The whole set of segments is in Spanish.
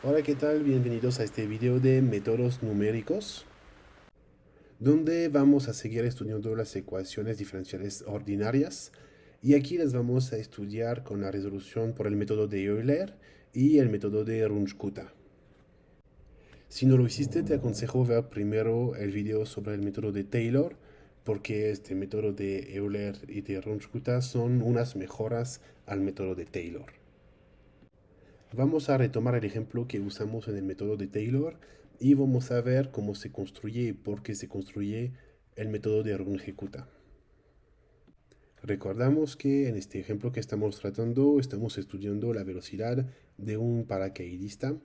Hola, ¿qué tal? Bienvenidos a este video de métodos numéricos, donde vamos a seguir estudiando las ecuaciones diferenciales ordinarias. Y aquí las vamos a estudiar con la resolución por el método de Euler y el método de Runge-Kutta. Si no lo hiciste, te aconsejo ver primero el video sobre el método de Taylor, porque este método de Euler y de Runge-Kutta son unas mejoras al método de Taylor. Vamos a retomar el ejemplo que usamos en el método de Taylor y vamos a ver cómo se construye y por qué se construye el método de Runge-Kutta. Recordamos que en este ejemplo que estamos tratando estamos estudiando la velocidad de un paracaidista.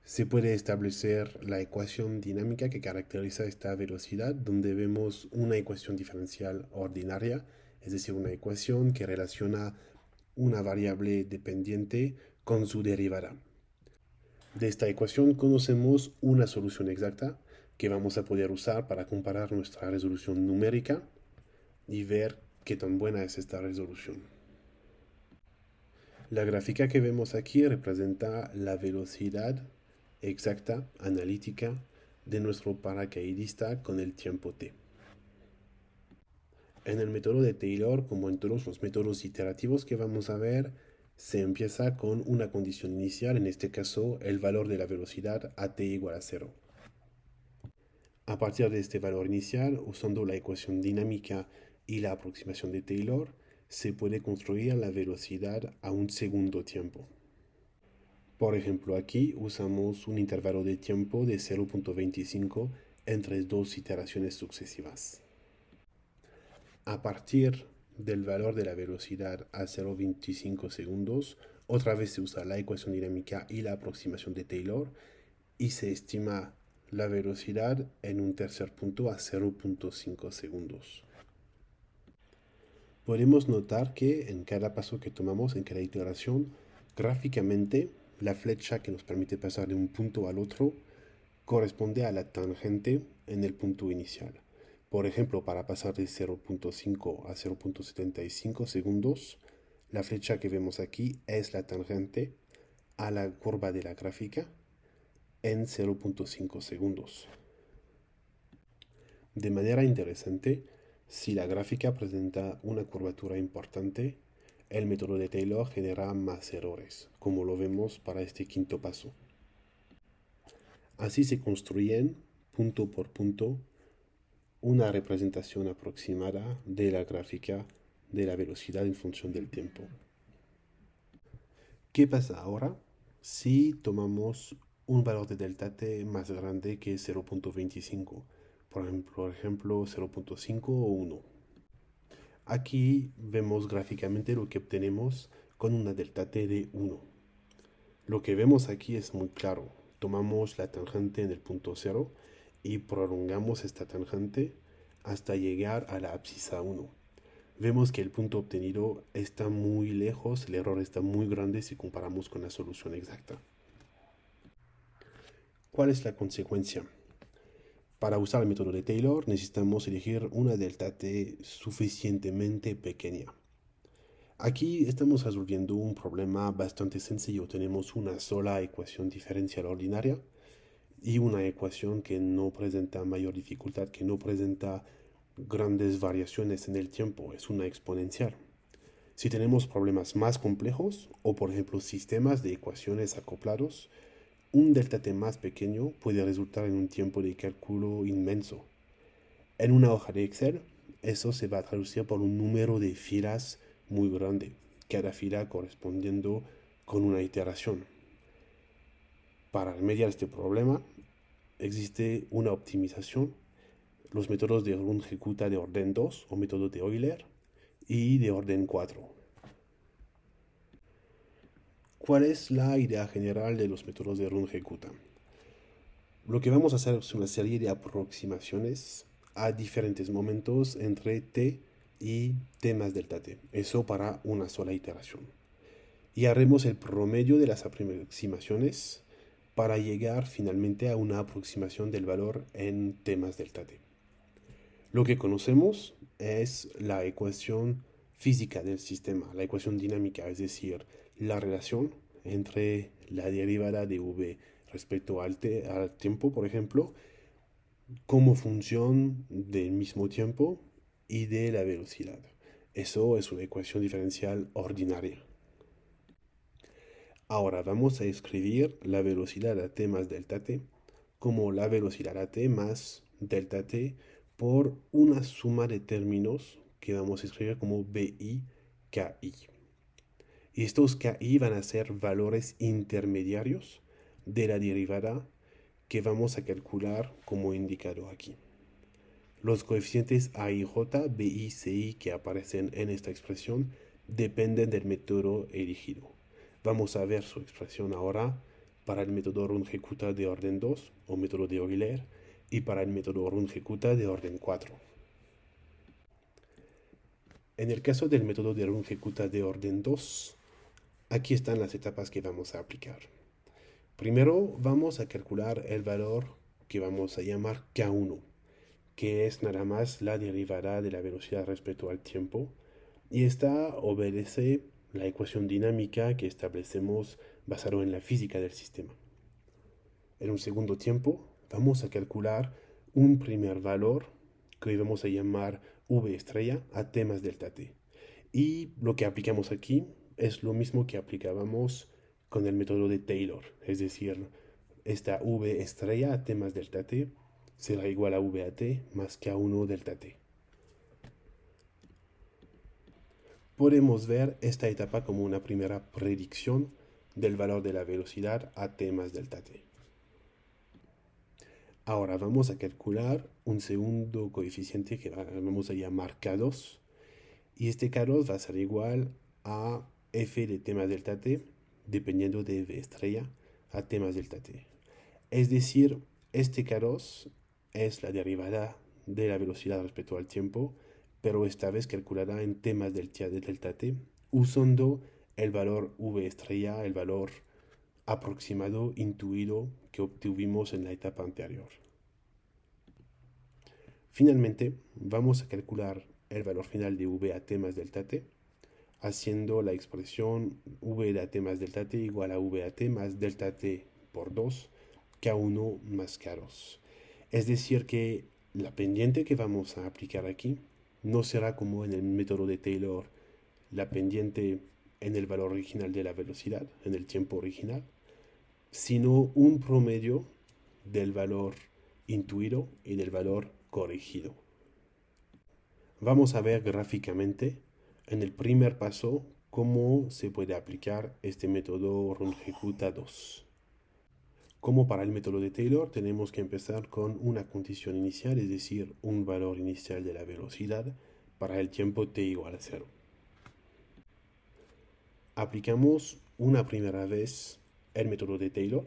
Se puede establecer la ecuación dinámica que caracteriza esta velocidad, donde vemos una ecuación diferencial ordinaria, es decir, una ecuación que relaciona una variable dependiente con su derivada. De esta ecuación conocemos una solución exacta que vamos a poder usar para comparar nuestra resolución numérica y ver qué tan buena es esta resolución. La gráfica que vemos aquí representa la velocidad exacta, analítica, de nuestro paracaidista con el tiempo t. En el método de Taylor, como en todos los métodos iterativos que vamos a ver, se empieza con una condición inicial, en este caso el valor de la velocidad a t igual a 0. A partir de este valor inicial, usando la ecuación dinámica y la aproximación de Taylor, se puede construir la velocidad a un segundo tiempo. Por ejemplo, aquí usamos un intervalo de tiempo de 0.25 entre dos iteraciones sucesivas. A partir del valor de la velocidad a 0.25 segundos, otra vez se usa la ecuación dinámica y la aproximación de Taylor y se estima la velocidad en un tercer punto a 0.5 segundos. Podemos notar que en cada paso que tomamos, en cada iteración, gráficamente la flecha que nos permite pasar de un punto al otro corresponde a la tangente en el punto inicial. Por ejemplo, para pasar de 0.5 a 0.75 segundos, la flecha que vemos aquí es la tangente a la curva de la gráfica en 0.5 segundos. De manera interesante, si la gráfica presenta una curvatura importante, el método de Taylor genera más errores, como lo vemos para este quinto paso. Así se construyen, punto por punto, una representación aproximada de la gráfica de la velocidad en función del tiempo. ¿Qué pasa ahora si tomamos un valor de delta t más grande que 0.25? Por ejemplo 0.5 o 1. Aquí vemos gráficamente lo que obtenemos con una delta t de 1. Lo que vemos aquí es muy claro. Tomamos la tangente en el punto 0 y prolongamos esta tangente hasta llegar a la abscisa 1. Vemos que el punto obtenido está muy lejos, el error está muy grande si comparamos con la solución exacta. ¿Cuál es la consecuencia? Para usar el método de Taylor necesitamos elegir una delta t suficientemente pequeña. Aquí estamos resolviendo un problema bastante sencillo. Tenemos una sola ecuación diferencial ordinaria y una ecuación que no presenta mayor dificultad, que no presenta grandes variaciones en el tiempo, es una exponencial. Si tenemos problemas más complejos o por ejemplo sistemas de ecuaciones acoplados, un delta t más pequeño puede resultar en un tiempo de cálculo inmenso. En una hoja de Excel, eso se va a traducir por un número de filas muy grande, cada fila correspondiendo con una iteración. Para remediar este problema, existe una optimización, los métodos de Runge-Kutta de orden 2 o método de Euler y de orden 4. ¿Cuál es la idea general de los métodos de Runge-Kutta? Lo que vamos a hacer es una serie de aproximaciones a diferentes momentos entre t y t más delta t. Eso para una sola iteración. Y haremos el promedio de las aproximaciones para llegar finalmente a una aproximación del valor en t más delta t. Lo que conocemos es la ecuación física del sistema, la ecuación dinámica, es decir, la relación entre la derivada de v respecto al tiempo, por ejemplo, como función del mismo tiempo y de la velocidad. Eso es una ecuación diferencial ordinaria. Ahora vamos a escribir la velocidad a t más delta t como la velocidad a t más delta t por una suma de términos que vamos a escribir como BI, KI. Y estos KI van a ser valores intermediarios de la derivada que vamos a calcular como indicado aquí. Los coeficientes A y J, B y C I que aparecen en esta expresión dependen del método elegido. Vamos a ver su expresión ahora para el método Runge-Kutta de orden 2 o método de Euler y para el método Runge-Kutta de orden 4. En el caso del método de Runge-Kutta de orden 2, aquí están las etapas que vamos a aplicar. Primero vamos a calcular el valor que vamos a llamar K1, que es nada más la derivada de la velocidad respecto al tiempo, y esta obedece la ecuación dinámica que establecemos basado en la física del sistema. En un segundo tiempo vamos a calcular un primer valor que vamos a llamar V estrella a t más delta t. Y lo que aplicamos aquí es lo mismo que aplicábamos con el método de Taylor, es decir, esta V estrella a t más delta t será igual a V a t más K1 delta t. Podemos ver esta etapa como una primera predicción del valor de la velocidad a t más delta t. Ahora vamos a calcular un segundo coeficiente que vamos a llamar K2, y este K2 va a ser igual a f de t más delta t dependiendo de v estrella a t más delta t. Es decir, este K2 es la derivada de la velocidad respecto al tiempo, pero esta vez calculada en t más delta t, usando el valor v estrella, el valor aproximado, intuido que obtuvimos en la etapa anterior. Finalmente, vamos a calcular el valor final de v a t más delta t, haciendo la expresión v de a t más delta t igual a v a t más delta t por 2, K1 más K2. Es decir que la pendiente que vamos a aplicar aquí no será como en el método de Taylor, la pendiente en el valor original de la velocidad, en el tiempo original, sino un promedio del valor intuido y del valor corregido. Vamos a ver gráficamente en el primer paso cómo se puede aplicar este método Runge-Kutta 2. Como para el método de Taylor, tenemos que empezar con una condición inicial, es decir, un valor inicial de la velocidad para el tiempo t igual a 0. Aplicamos una primera vez el método de Taylor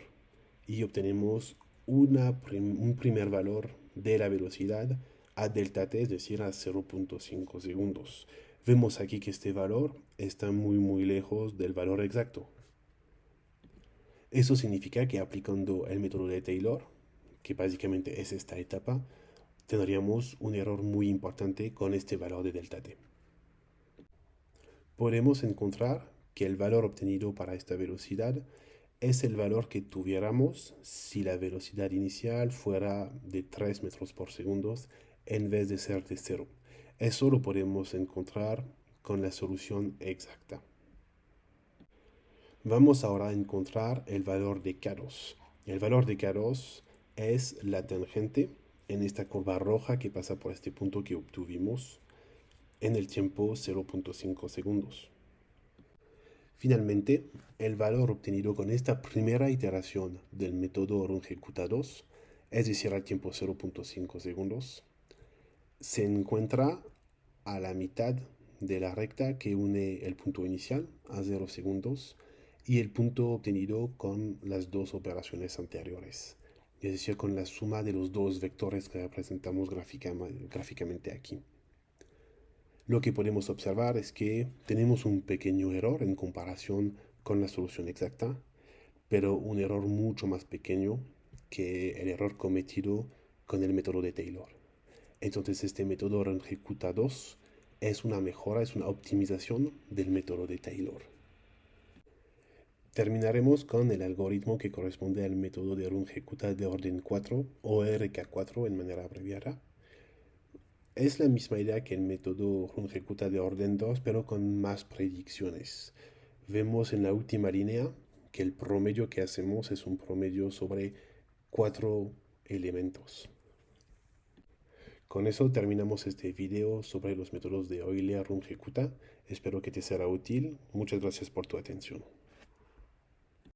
y obtenemos un primer valor de la velocidad a delta t, es decir, a 0.5 segundos. Vemos aquí que este valor está muy lejos del valor exacto. Eso significa que aplicando el método de Taylor, que básicamente es esta etapa, tendríamos un error muy importante con este valor de delta t. Podemos encontrar que el valor obtenido para esta velocidad es el valor que tuviéramos si la velocidad inicial fuera de 3 metros por segundo en vez de ser de 0. Eso lo podemos encontrar con la solución exacta. Vamos ahora a encontrar el valor de K2. El valor de K2 es la tangente en esta curva roja que pasa por este punto que obtuvimos en el tiempo 0.5 segundos. Finalmente, el valor obtenido con esta primera iteración del método Runge-Kutta 2, es decir, al tiempo 0.5 segundos, se encuentra a la mitad de la recta que une el punto inicial a 0 segundos y el punto obtenido con las dos operaciones anteriores, es decir, con la suma de los dos vectores que representamos gráficamente aquí. Lo que podemos observar es que tenemos un pequeño error en comparación con la solución exacta, pero un error mucho más pequeño que el error cometido con el método de Taylor. Entonces este método Runge-Kutta 2 es una mejora, es una optimización del método de Taylor. Terminaremos con el algoritmo que corresponde al método de Runge-Kutta de orden 4 o RK4 en manera abreviada. Es la misma idea que el método Runge-Kutta de orden 2, pero con más predicciones. Vemos en la última línea que el promedio que hacemos es un promedio sobre 4 elementos. Con eso terminamos este video sobre los métodos de Euler-Runge-Kutta. Espero que te sea útil. Muchas gracias por tu atención.